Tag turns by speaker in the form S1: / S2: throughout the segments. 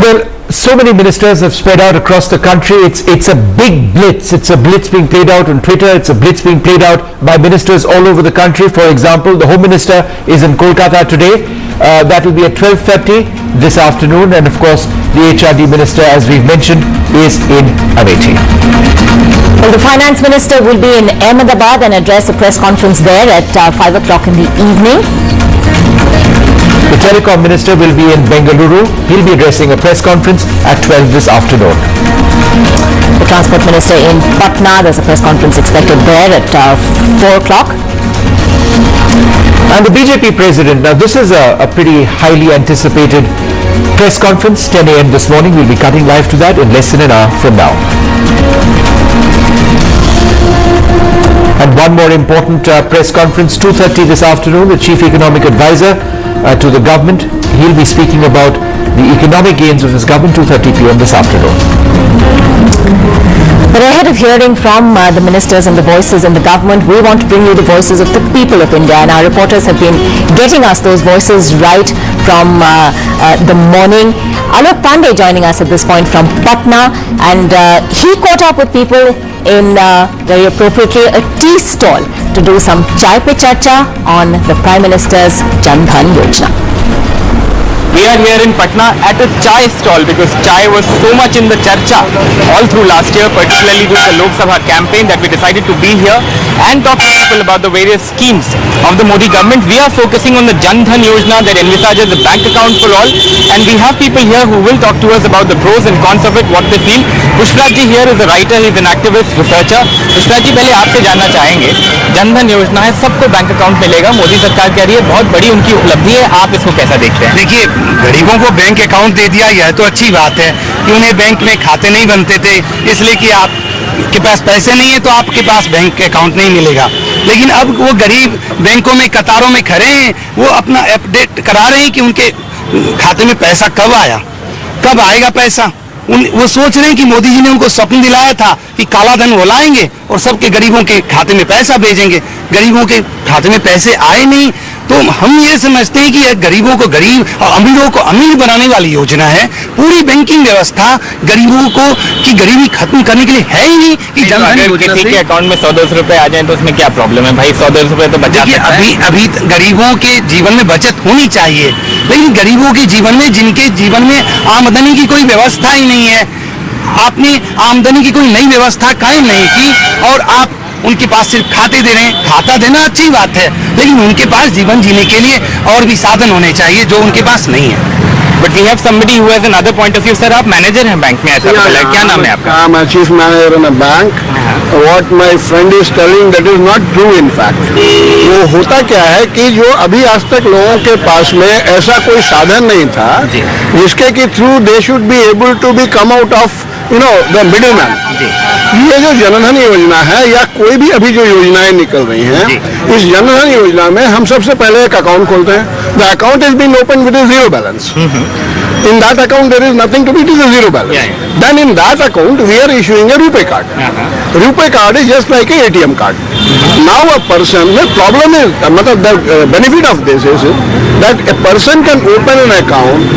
S1: Well, so many ministers have spread out across the country. It's a big blitz. It's a blitz being played out on Twitter. It's a blitz being played out by ministers all over the country. For example, the Home Minister is in Kolkata today. That will be at 12:30 this afternoon. And of course, the HRD Minister, as we've mentioned, is in Amethi.
S2: Well, the Finance Minister will be in Ahmedabad and address a press conference there at 5 o'clock in the evening.
S1: The Telecom Minister will be in Bengaluru. He'll be addressing a press conference at 12 this afternoon.
S2: The Transport Minister in Patna, there's a press conference expected there at 4 o'clock.
S1: And the BJP President, now this is a pretty highly anticipated press conference, 10 a.m. this morning. We'll be cutting live to that in less than an hour from now. And one more important press conference, 2:30 this afternoon, the Chief Economic Advisor to the government. He'll be speaking about the economic gains of his government, 2:30 p.m. this afternoon.
S2: But ahead of hearing from the ministers and the voices in the government, we want to bring you the voices of the people of India, and our reporters have been getting us those voices right from the morning. Alok Pandey joining us at this point from Patna, and he caught up with people in very appropriately a tea stall to do some chai pe charcha on the Prime Minister's Jan Dhan Yojana.
S3: We are here in Patna at a chai stall because chai was so much in the charcha all through last year, particularly during the Lok Sabha campaign, that we decided to be here and talk to people about the various schemes of the Modi government. We are focusing on the Jan Dhan Yojana that envisages a bank account for all, and we have people here who will talk to us about the pros and cons of it, what they feel. Pushprat ji here is a writer, he is an activist, researcher. Pushprat ji, पहले आपसे जानना चाहेंगे, जन धन योजना है, सबको bank account मिलेगा, मोदी सरकार कह रही है बहुत बड़ी उनकी उपलब्धि है, आप इसको कैसा देखते हैं?
S4: देखिए, गरीबों को बैंक अकाउंट दे दिया, यह तो अच्छी बात है कि उन्हें बैंक में खाते नहीं बनते थे, इसलिए कि आपके पास पैसे नहीं है तो आपके पास बैंक अकाउंट नहीं मिलेगा। लेकिन अब वो गरीब बैंकों में कतारों में खड़े हैं, वो अपना अपडेट करा रहे हैं कि उनके खाते में पैसा कब आया, कब आएगा पैसा। वो सोच रहे हैं कि मोदी जी ने उनको स्वप्न दिलाया था कि काला धन वो लाएंगे और सबके गरीबों के खाते में पैसा भेजेंगे, गरीबों के खाते में पैसे आए नहीं। तो हम ये समझते हैं कि यह गरीबों को गरीब और अमीरों को अमीर बनाने वाली योजना है। पूरी बैंकिंग व्यवस्था गरीबों को की गरीबी खत्म करने के लिए है ही नहीं कि जन धन योजना
S3: किसी के अकाउंट में 100-200 रुपए आ जाए तो उसमें क्या प्रॉब्लम है भाई? 100-200 रुपए तो बचा सकता है।
S4: अभी गरीबों के जीवन में बचत होनी चाहिए, लेकिन गरीबों के जीवन में, जिनके जीवन में आमदनी की कोई व्यवस्था ही नहीं है, आपने आमदनी की कोई नई व्यवस्था कायम नहीं की और आप उनके पास सिर्फ खाते दे रहे हैं। खाता देना अच्छी बात है, लेकिन उनके पास जीवन जीने के लिए और भी साधन होने चाहिए जो उनके पास नहीं है।
S3: But we have somebody who has another point of view. Sir, आप मैनेजर हैं बैंक में, ऐसा पता है, क्या नाम है आपका?
S5: I'm a chief manager in a bank. What my friend is telling, that is not true in fact. वो होता क्या है कि जो अभी आज तक लोगों के पास में ऐसा कोई साधन नहीं था जिसके कि through they should be able to be come out of the middleman. ये जो जनधन योजना है या कोई भी अभी जो योजनाएं निकल रही हैं, इस जनधन योजना में हम सबसे पहले एक अकाउंट खोलते हैं. The account has been opened with a zero balance. In that account there is nothing to be, it is a zero balance. Then in that account we are issuing a RuPay card. RuPay card is just like a ATM card. Now a person, the problem is, the benefit of this is that a person can open an account,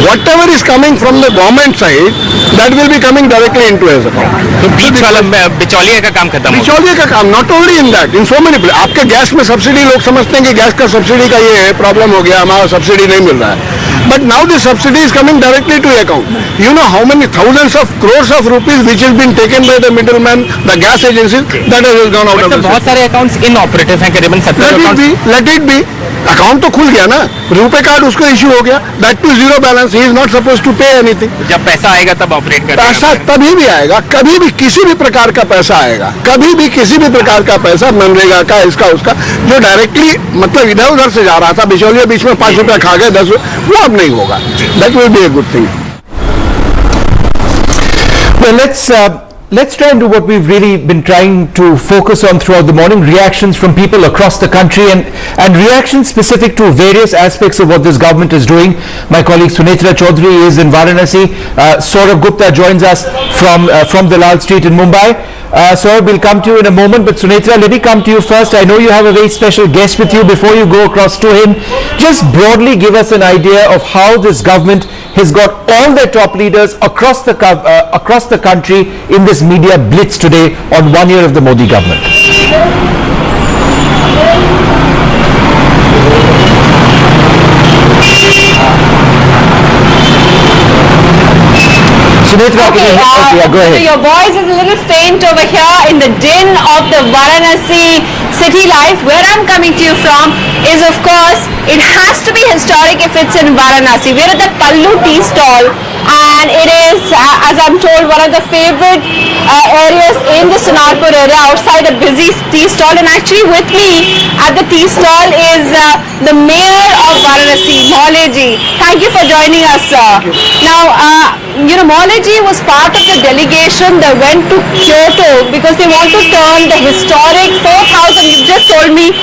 S5: whatever is coming from the government side, that will be coming directly into his account.
S3: तो बीच वाला बिचौलिए का काम खत्म हो गया।
S5: बिचौलिए का काम, not only in that, in so many places. आपके गैस में सब्सिडी, लोग समझते हैं कि गैस का सब्सिडी का ये प्रॉब्लम हो गया, हमारा सब्सिडी नहीं मिल रहा है. But now the subsidy is coming directly to account. You know how many thousands of crores of rupees which has been taken by the middleman, the gas agencies, that has gone out of the system.
S3: बहुत सारे accounts inoperative हैं, करीबन 70 accounts.
S5: Let it be. Account तो खुल गया ना, रुपए card उसको इश्यू हो गया, that to zero balance, he is not suppose to pay anything.
S3: जब पैसा आएगा तब ऑपरेट करेगा।
S5: पैसा तभी भी आएगा, कभी भी किसी भी प्रकार का पैसा आएगा, कभी भी किसी भी प्रकार का पैसा, मनरेगा का, इसका उसका, जो डायरेक्टली मतलब इधर उधर से जा रहा था, बिचौलिया बीच में 5 रुपया खा गए, 10, वो अब नहीं होगा. That will be a good thing.
S1: Well, let's Let's try and do what we've really been trying to focus on throughout the morning, reactions from people across the country and reactions specific to various aspects of what this government is doing. My colleague Sunetra Chaudhary is in Varanasi. Saurabh Gupta joins us from the Lal Street in Mumbai. Saurabh, we'll come to you in a moment, but Sunetra, let me come to you first. I know you have a very special guest with you. Before you go across to him, just broadly give us an idea of how this government has got all their top leaders across the country in this media blitz today on 1 year of the Modi government. Sunetra,
S6: go ahead. Your voice is a little faint over here in the din of the Varanasi city life. Where I'm coming to you from is, of course, it has to be historic if it's in Varanasi. We're at the Pallu tea stall, and it is, as I'm told, one of the favorite areas in the Sonarpur area, outside a busy tea stall. And actually with me at the tea stall is the mayor of Varanasi, Mauleji. Thank you for joining us, sir. Now, Mauleji was part of the delegation that went to Kyoto because they want to turn the historic 4,000, you just told me,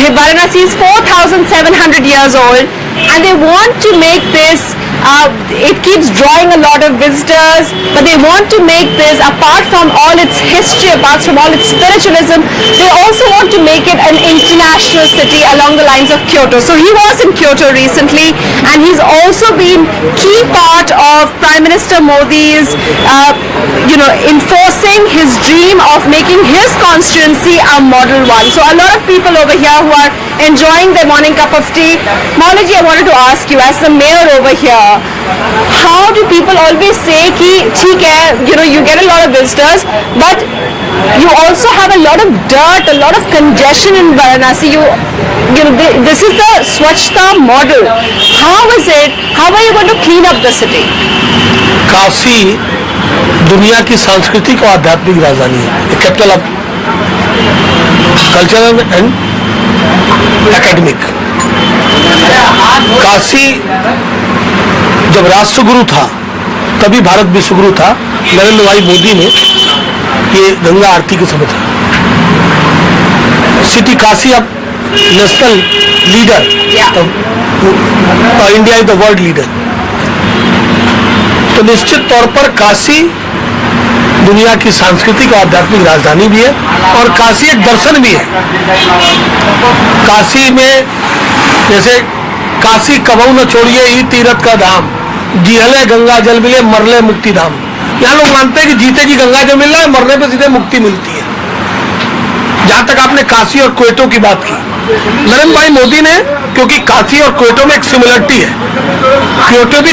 S6: Varanasi is 4,700 years old, and they want to make this, it keeps drawing a lot of visitors, but they want to make this, apart from all its history, apart from all its spiritualism, they also want to make it an international city along the lines of Kyoto. So he was in Kyoto recently, and he's also been key part of Prime Minister Modi's, enforcing his dream of making his constituency a model one. So a lot of people over here who are enjoying their morning cup of tea. Mauleji, I wanted to ask you, as the mayor over here, how do people always say ki, theek hai, you get a lot of visitors, but you also have a lot of dirt, a lot of congestion in Varanasi. This is the Swachhta model. How is it? How are you going to clean up the city?
S4: Kashi दुनिया की सांस्कृतिक और आध्यात्मिक राजधानी है, capital of cultural and academic. Kashi जब राष्ट्रगुरु था तभी भारत विश्वगुरु था, नरेंद्र भाई मोदी ने ये गंगा आरती के समय था। सिटी काशी अब नेशनल लीडर और India is the world leader. तो निश्चित तौर पर काशी दुनिया की सांस्कृतिक और आध्यात्मिक राजधानी भी है, और काशी एक दर्शन भी है। काशी में जैसे काशी कबहू न छोड़िए ई तीरथ का धाम, जिहले गंगा जल मिले मरले मुक्ति धाम। यहाँ लोग मानते हैं कि जीते जी गंगा जल मिल रहा है, मरने पे सीधे मुक्ति मिलती है। जहां तक आपने काशी और क्वेटो की बात की, नरेंद्र भाई मोदी ने, क्योंकि काशी और क्वेटो में एक सिमिलरिटी है, क्योटो भी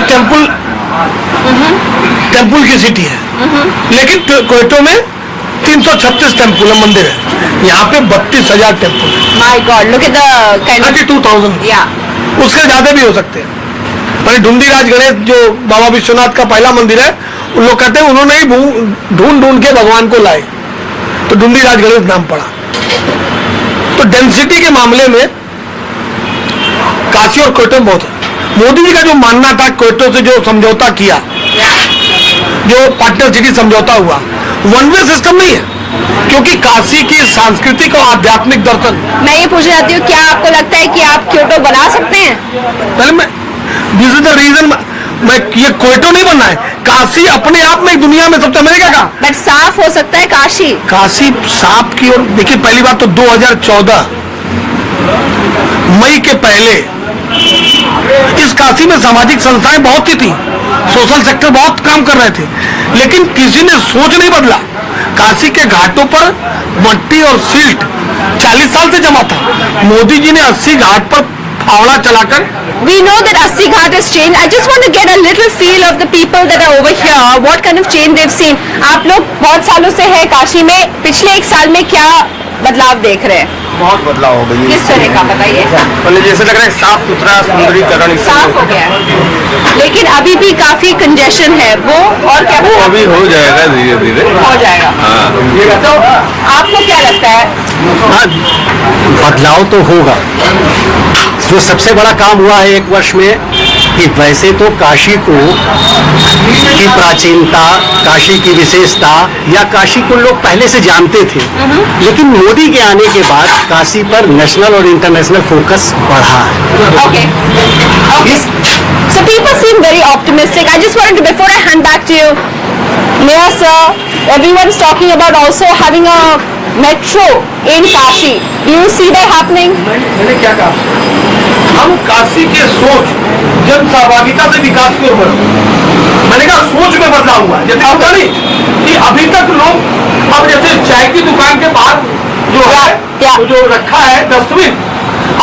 S4: टेम्पल की सिटी है, लेकिन क्वेटो में 336 टेम्पल मंदिर है, यहाँ पे 32,000 टेम्पल है।
S6: My God, look at the kind of
S4: 32,000, उससे ज्यादा भी हो सकते हैं। पर ढूंढीराज गणेश जो बाबा विश्वनाथ का पहला मंदिर है, उन लोग कहते हैं उन्होंने ही ढूंढ के भगवान को लाए, तो ढूंढीराज गणेश नाम पड़ा। तो डेंसिटी के मामले में काशी और क्वेटो बहुत है। मोदी जी का जो मानना था, क्वेटो से जो समझौता किया, जो पार्टनर सिटी समझौता हुआ, वन वे सिस्टम नहीं है, क्योंकि काशी की सांस्कृतिक और आध्यात्मिक दर्शन।
S6: मैं ये पूछ जाती हूँ, क्या आपको लगता है कि आप क्योटो बना सकते हैं?
S4: पहले मैं, दिस इज द रीजन, मैं ये क्वेटो नहीं बनना है, काशी अपने आप में दुनिया में सबसे, मैंने क्या कहा,
S6: बट साफ हो सकता है काशी।
S4: काशी साफ की ओर देखिए। पहली बात तो 2014 मई के पहले इस काशी में सामाजिक संस्थाएं बहुत थी, सोशल सेक्टर बहुत काम कर रहे थे, लेकिन किसी ने सोच नहीं बदला। काशी के घाटों पर मट्टी और सिल्ट 40 साल से जमा था, मोदी जी ने 80 घाट पर फावड़ा चलाकर।
S6: We know that 80 Ghat has changed. I just want to get a little feel of the people that are over here. What kind of change they've seen. आप लोग बहुत सालों से हैं काशी में, पिछले एक साल में क्या बदलाव देख रहे हैं?
S3: बहुत बदलाव हो गई है।
S6: किस तरह का बताइए?
S3: पहले जैसे लग रहा है साफ सुथरा सुंदरीकरण
S6: साफ हो गया है, लेकिन अभी भी काफी कंजेशन है, वो और क्या?
S3: वो अभी हो जाएगा, धीरे धीरे
S6: हो जाएगा।
S3: हाँ।
S6: तो आपको क्या लगता है?
S1: बदलाव तो होगा,
S7: जो सबसे बड़ा काम हुआ है 1 वर्ष में कि वैसे तो काशी को की प्राचीनता, काशी की विशेषता या काशी को लोग पहले से जानते थे, लेकिन मोदी के आने के बाद काशी पर नेशनल और इंटरनेशनल फोकस बढ़ा है।
S6: Okay. Okay. So people seem very optimistic. I just wanted to, before I hand back to you, Mayor sir, everyone's talking about also having a metro in Kashi. Do you see that happening?
S8: मैंने क्या कहा? हम काशी के सोच जन सहभागिता से विकास की ओर बढ़े। मैंने कहा सोच में बदलाव हुआ है। जैसे होता नहीं कि अभी तक लोग अब जैसे चाय की दुकान के बाहर जो है तो जो रखा है डस्टबिन,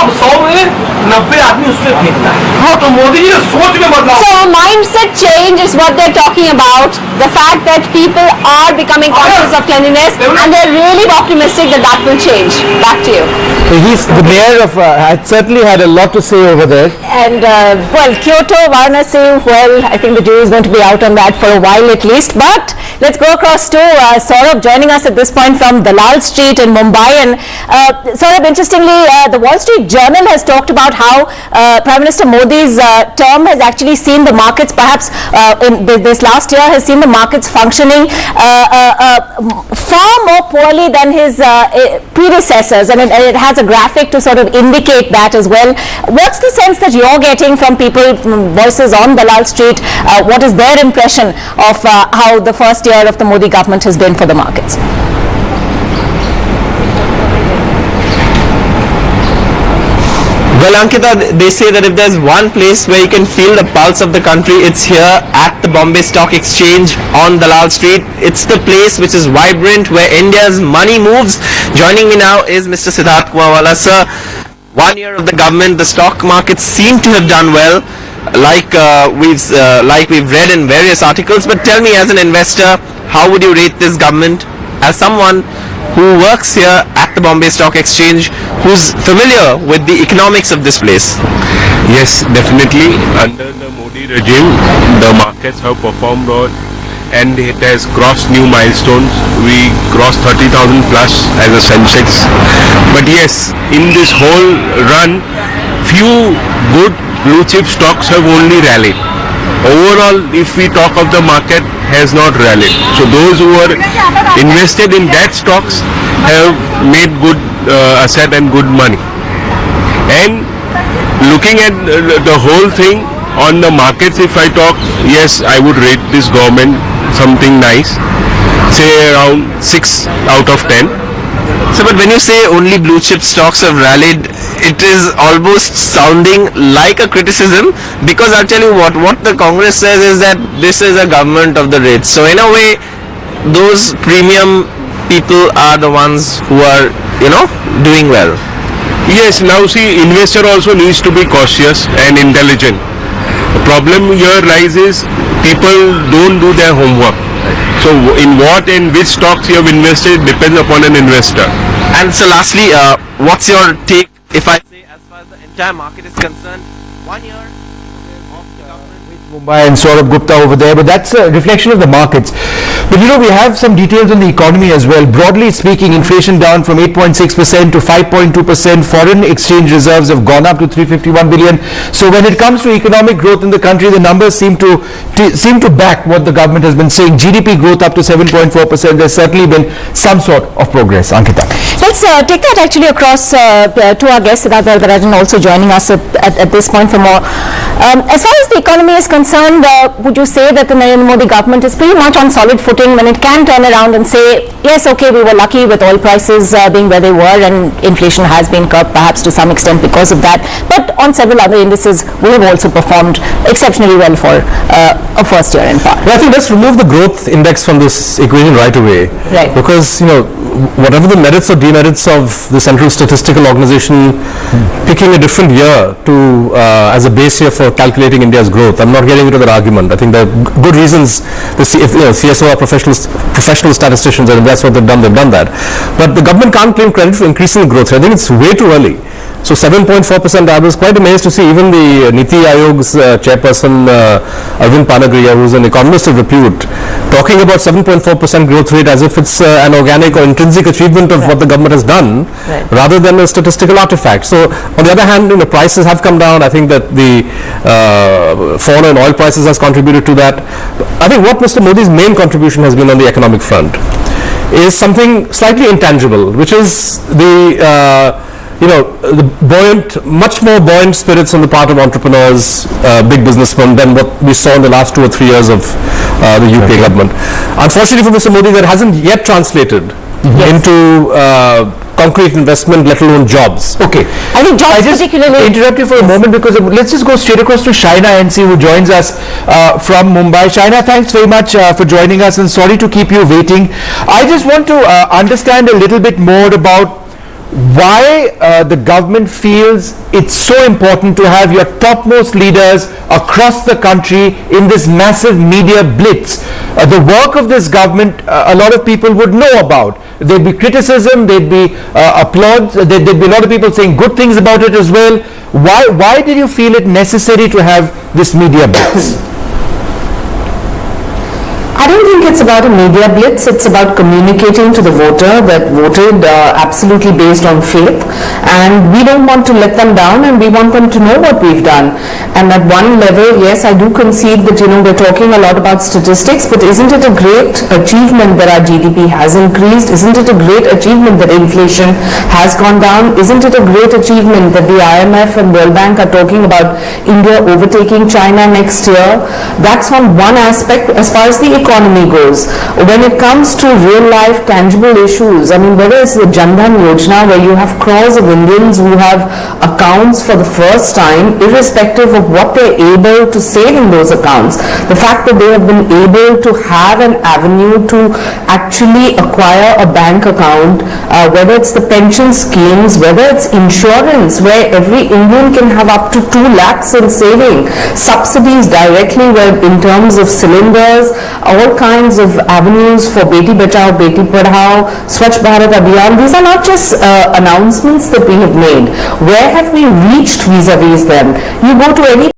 S8: अब 100 में 90 आदमी उसमें फेंकता है। तो मोदी जी ने सोच में बदलाव।
S6: So mindset change is what they're talking about. The fact that people are becoming conscious of cleanliness, and they're really optimistic that that will change. Back to you.
S1: So he's the mayor of, had certainly had a lot to say over there.
S2: And well, Kyoto, Varanasi, well, I think the jury is going to be out on that for a while at least. But let's go across to Saurabh joining us at this point from Dalal Street in Mumbai. And Saurabh, interestingly, the Wall Street Journal has talked about how Prime Minister Modi's term has actually seen the markets, perhaps in this last year, has seen the markets functioning far more poorly than his predecessors, and it has a graphic to sort of indicate that as well. What's the sense that you're getting from people, voices on Dalal Street? What is their impression of how the first year of the Modi government has been for the markets?
S3: Well, Ankita, they say that if there's one place where you can feel the pulse of the country, it's here at the Bombay Stock Exchange on Dalal Street. It's the place which is vibrant, where India's money moves. Joining me now is Mr. Siddharth Kumarwala. Sir, 1 year of the government, the stock markets seem to have done well, like we've read in various articles. But tell me, as an investor, how would you rate this government? As someone who works here at the Bombay Stock Exchange, who's familiar with the economics of this place.
S9: Yes, definitely. Under the Modi regime, the markets have performed well and it has crossed new milestones. We crossed 30,000 plus as a Sensex. But yes, in this whole run, few good blue chip stocks have only rallied. Overall, if we talk of the market, has not rallied. So those who are invested in that stocks have made good asset and good money. And looking at the whole thing on the markets, if I talk, yes, I would rate this government something nice, say around 6 out of 10.
S3: So, but when you say only blue chip stocks have rallied, it is almost sounding like a criticism, because I'll tell you what the Congress says is that this is a government of the rich. So in a way, those premium people are the ones who are, doing well.
S9: Yes, now see, investor also needs to be cautious and intelligent. The problem here lies is people don't do their homework. So in what and which stocks you have invested depends upon an investor.
S3: And so lastly, what's your take, if I say, as far as the entire market is concerned, 1 year of the government?
S1: Mumbai and Saurabh Gupta over there, but that's a reflection of the markets. But we have some details on the economy as well. Broadly speaking, inflation down from 8.6% to 5.2%. Foreign exchange reserves have gone up to 351 billion. So when it comes to economic growth in the country, the numbers seem to back what the government has been saying. GDP growth up to 7.4%. There's certainly been some sort of progress. Ankita.
S2: Let's take that actually across to our guest, Siddharth Varatharajan, also joining us at this point for more. As far as the economy is concerned, would you say that the Narendra Modi government is pretty much on solid footing when it can turn around and say, yes, okay, we were lucky with oil prices being where they were, and inflation has been curbed perhaps to some extent because of that, but on several other indices we have also performed exceptionally well for a first year in power.
S10: Well, I think let's remove the growth index from this equation right away.
S2: Right.
S10: Because, whatever the merits or demerits of the Central Statistical Organization picking a different year to as a base year for calculating India's growth, I'm not getting into that argument. I think there are good reasons. The CSO are professional statisticians, and if that's what they've done that. But the government can't claim credit for increasing the growth. I think it's way too early. So 7.4%, I was quite amazed to see even the Niti Ayog's chairperson, Arvind Panagriya, who's an economist of repute, talking about 7.4% growth rate as if it's an organic or intrinsic achievement of what the government has done, rather than a statistical artifact. So on the other hand, prices have come down. I think that the fall in oil prices has contributed to that. I think what Mr. Modi's main contribution has been on the economic front is something slightly intangible, which is the the much more buoyant spirits on the part of entrepreneurs, big businessmen, than what we saw in the last 2 or 3 years of the UPA government. Unfortunately for Mr. Modi, that hasn't yet translated into concrete investment, let alone jobs.
S1: Okay.
S2: I think jobs particularly...
S1: interrupt you for a moment, because let's just go straight across to Shaina NC, who joins us from Mumbai. Shaina, thanks very much for joining us, and sorry to keep you waiting. I just want to understand a little bit more about why the government feels it's so important to have your topmost leaders across the country in this massive media blitz. The work of this government, a lot of people would know about. There'd be criticism, there'd be applause, there'd be a lot of people saying good things about it as well. Why did you feel it necessary to have this media blitz?
S11: I don't think it's about a media blitz. It's about communicating to the voter that voted absolutely based on faith, and we don't want to let them down, and we want them to know what we've done. And at one level, yes, I do concede that we're talking a lot about statistics, but isn't it a great achievement that our GDP has increased? Isn't it a great achievement that inflation has gone down? Isn't it a great achievement that the IMF and World Bank are talking about India overtaking China next year? That's on one aspect as far as the economy goes. When it comes to real life tangible issues, I mean, whether it's the Jan Dhan Yojana, where you have crores of Indians who have accounts for the first time, irrespective of what they're able to save in those accounts, the fact that they have been able to have an avenue to actually acquire a bank account, whether it's the pension schemes, whether it's insurance, where every Indian can have up to 2 lakhs in saving, subsidies directly in terms of cylinders, all kinds of avenues for Beti Bachao, Beti Padhao, Swachh Bharat Abhiyan. These are not just announcements that we have made. Where have we reached vis-a-vis them? You go to any